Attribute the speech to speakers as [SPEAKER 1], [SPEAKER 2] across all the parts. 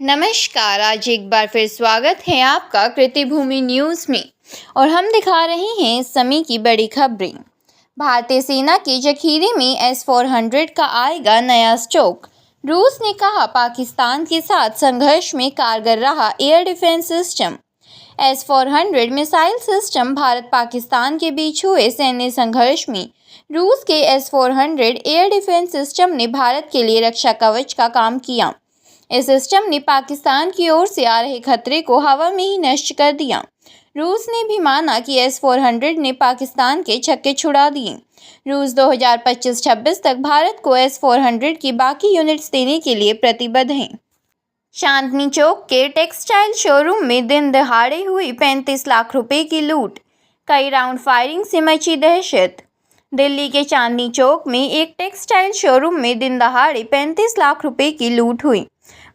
[SPEAKER 1] नमस्कार। आज एक बार फिर स्वागत है आपका कृतिभूमि न्यूज़ में और हम दिखा रहे हैं इस समय की बड़ी खबरें। भारतीय सेना के जखीरे में S-400 का आएगा नया स्टॉक। रूस ने कहा पाकिस्तान के साथ संघर्ष में कारगर रहा air defence system. S-400 missile system. Bharat Pakistan के बीच हुए सैन्य संघर्ष में रूस के S-400 एयर डिफेंस सिस्टम ने भारत के लिए रक्षा कवच का काम किया। इस सिस्टम ने पाकिस्तान की ओर से आ रहे खतरे को हवा में ही नष्ट कर दिया। रूस ने भी माना कि S-400 ने पाकिस्तान के छक्के छुड़ा दिए। रूस 2025-26 तक भारत को S-400 की बाकी यूनिट्स देने के लिए प्रतिबद्ध है। चांदनी चौक के टेक्सटाइल शोरूम में दिन दहाड़े हुई 35 लाख रुपए की लूट। कई राउंड फायरिंग से मची दहशत। दिल्ली के चांदनी चौक में एक टेक्सटाइल शोरूम में दिन दहाड़े 35 लाख रुपए की लूट हुई।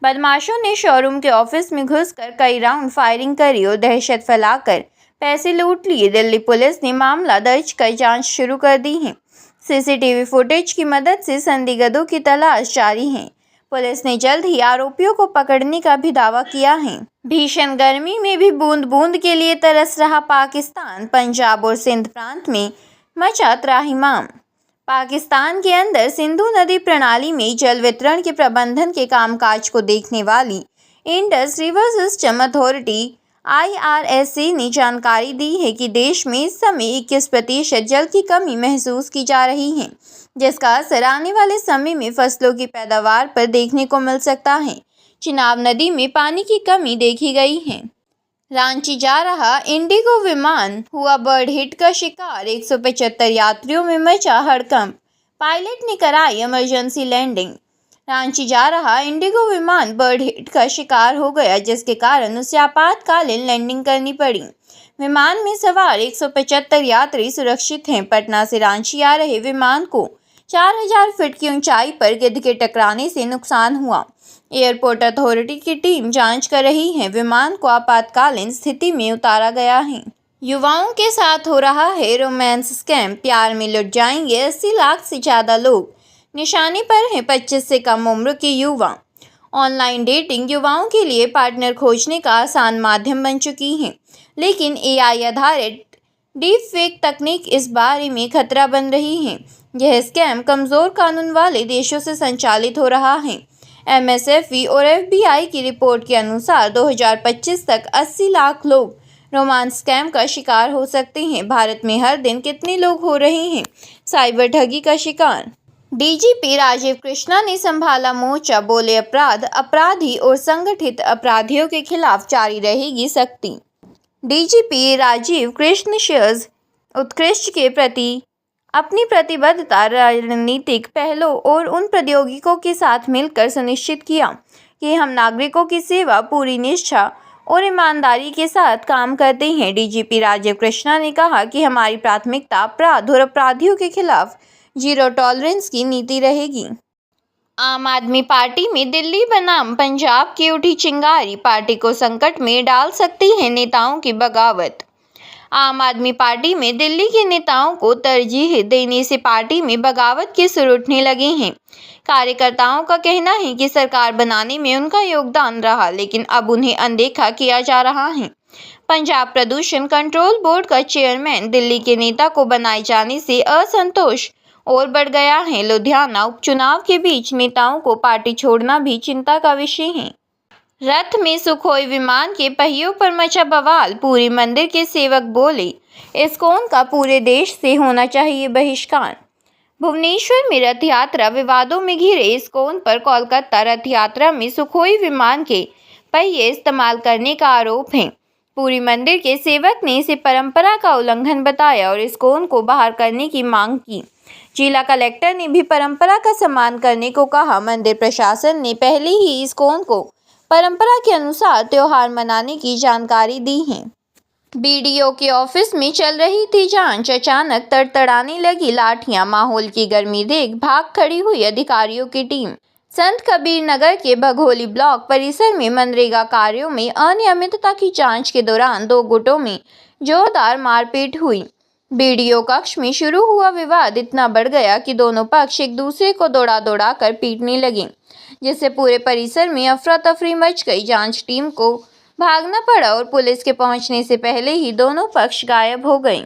[SPEAKER 1] बदमाशों ने शोरूम के ऑफिस में घुसकर कई राउंड फायरिंग करी और दहशत फैलाकर पैसे लूट लिए। दिल्ली पुलिस ने मामला दर्ज कर जांच शुरू कर दी है। सीसीटीवी फुटेज की मदद से संदिग्धों की तलाश जारी है। पुलिस ने जल्द ही आरोपियों को पकड़ने का भी दावा किया है। भीषण गर्मी में भी बूंद बूंद के लिए तरस रहा पाकिस्तान। पंजाब और सिंध प्रांत में मचा त्राहिमाम। पाकिस्तान के अंदर सिंधु नदी प्रणाली में जल वितरण के प्रबंधन के कामकाज को देखने वाली Indus river system authority IRSA ने जानकारी दी है कि देश में इस समय 21% जल की कमी महसूस की जा रही है, जिसका असर आने वाले समय में फसलों की पैदावार पर देखने को मिल सकता है। चिनाब नदी में पानी की कमी देखी गई है। रांची जा रहा इंडिगो विमान हुआ बर्ड हिट का शिकार। 175 यात्रियों में मचा हड़कंप। पायलट ने कराई इमरजेंसी लैंडिंग। रांची जा रहा इंडिगो विमान बर्ड हिट का शिकार हो गया, जिसके कारण उसे आपातकालीन लैंडिंग करनी पड़ी। विमान में सवार 175 यात्री सुरक्षित हैं। पटना से रांची आ रहे विमान को 4000 फीट की ऊंचाई पर गिद्ध के टकराने से नुकसान हुआ। एयरपोर्ट अथॉरिटी की टीम जांच कर रही है। विमान को आपातकालीन स्थिति में उतारा गया है। युवाओं के साथ हो रहा है रोमांस स्कैम। प्यार में लुट जाएंगे 80 लाख से ज़्यादा लोग। निशाने पर हैं 25 से कम उम्र के युवा। ऑनलाइन डेटिंग युवाओं के लिए पार्टनर खोजने का आसान माध्यम बन चुकी है, लेकिन AI आधारित डीप फेक तकनीक इस बारे में खतरा बन रही है। यह स्कैम कमज़ोर कानून वाले देशों से संचालित हो रहा है। MSFE और FBI की रिपोर्ट के अनुसार 2025 तक 80 लाख लोग रोमांस स्कैम का शिकार हो सकते हैं। भारत में हर दिन कितने लोग हो रहे हैं साइबर ठगी का शिकार। DGP राजीव कृष्णा ने संभाला मोर्चा। बोले अपराध, अपराधी और संगठित अपराधियों के खिलाफ जारी रहेगी सख्ती। DGP राजीव कृष्ण शेयर्स उत्कृष्ट के प्रति अपनी प्रतिबद्धता रणनीतिक पहलों और उन प्रौद्योगिकों के साथ मिलकर सुनिश्चित किया कि हम नागरिकों की सेवा पूरी निष्ठा और ईमानदारी के साथ काम करते हैं। DGP राजीव कृष्णा ने कहा कि हमारी प्राथमिकता अपराध और अपराधियों के खिलाफ जीरो टॉलरेंस की नीति रहेगी। आम आदमी पार्टी में दिल्ली बनाम पंजाब की उठी चिंगारी। पार्टी को संकट में डाल सकती है नेताओं की बगावत। आम आदमी पार्टी में दिल्ली के नेताओं को तरजीह देने से पार्टी में बगावत के सुर उठने लगे हैं। कार्यकर्ताओं का कहना है कि सरकार बनाने में उनका योगदान रहा, लेकिन अब उन्हें अनदेखा किया जा रहा है। पंजाब प्रदूषण कंट्रोल बोर्ड का चेयरमैन दिल्ली के नेता को बनाए जाने से असंतोष और बढ़ गया है। लुधियाना उपचुनाव के बीच नेताओं को पार्टी छोड़ना भी चिंता का विषय है। रथ में सुखोई विमान के पहियों पर मचा बवाल। पूरी मंदिर के सेवक बोले इस्कॉन का पूरे देश से होना चाहिए बहिष्कार। भुवनेश्वर में रथ यात्रा विवादों में घिरे इस्कॉन पर कोलकाता रथ यात्रा में सुखोई विमान के पहिए इस्तेमाल करने का आरोप है। पूरी मंदिर के सेवक ने इसे परंपरा का उल्लंघन बताया और इस्कॉन को बाहर करने की मांग की। जिला कलेक्टर ने भी परंपरा का सम्मान करने को कहा। मंदिर प्रशासन ने पहले ही इस्कॉन को परंपरा के अनुसार त्योहार मनाने की जानकारी दी है। BDO के ऑफिस में चल रही थी जांच। अचानक तड़तड़ाने लगी लाठियां। माहौल की गर्मी देख भाग खड़ी हुई अधिकारियों की टीम। संत कबीर नगर के भगोली ब्लॉक परिसर में मनरेगा कार्यों में अनियमितता की जांच के दौरान 2 गुटों में जोरदार मारपीट हुई। BDO कक्ष में शुरू हुआ विवाद इतना बढ़ गया कि दोनों पक्ष एक दूसरे को दौड़ा दौड़ा कर पीटने लगे, जिससे पूरे परिसर में अफरा तफरी मच गई। जांच टीम को भागना पड़ा और पुलिस के पहुंचने से पहले ही दोनों पक्ष गायब हो गए।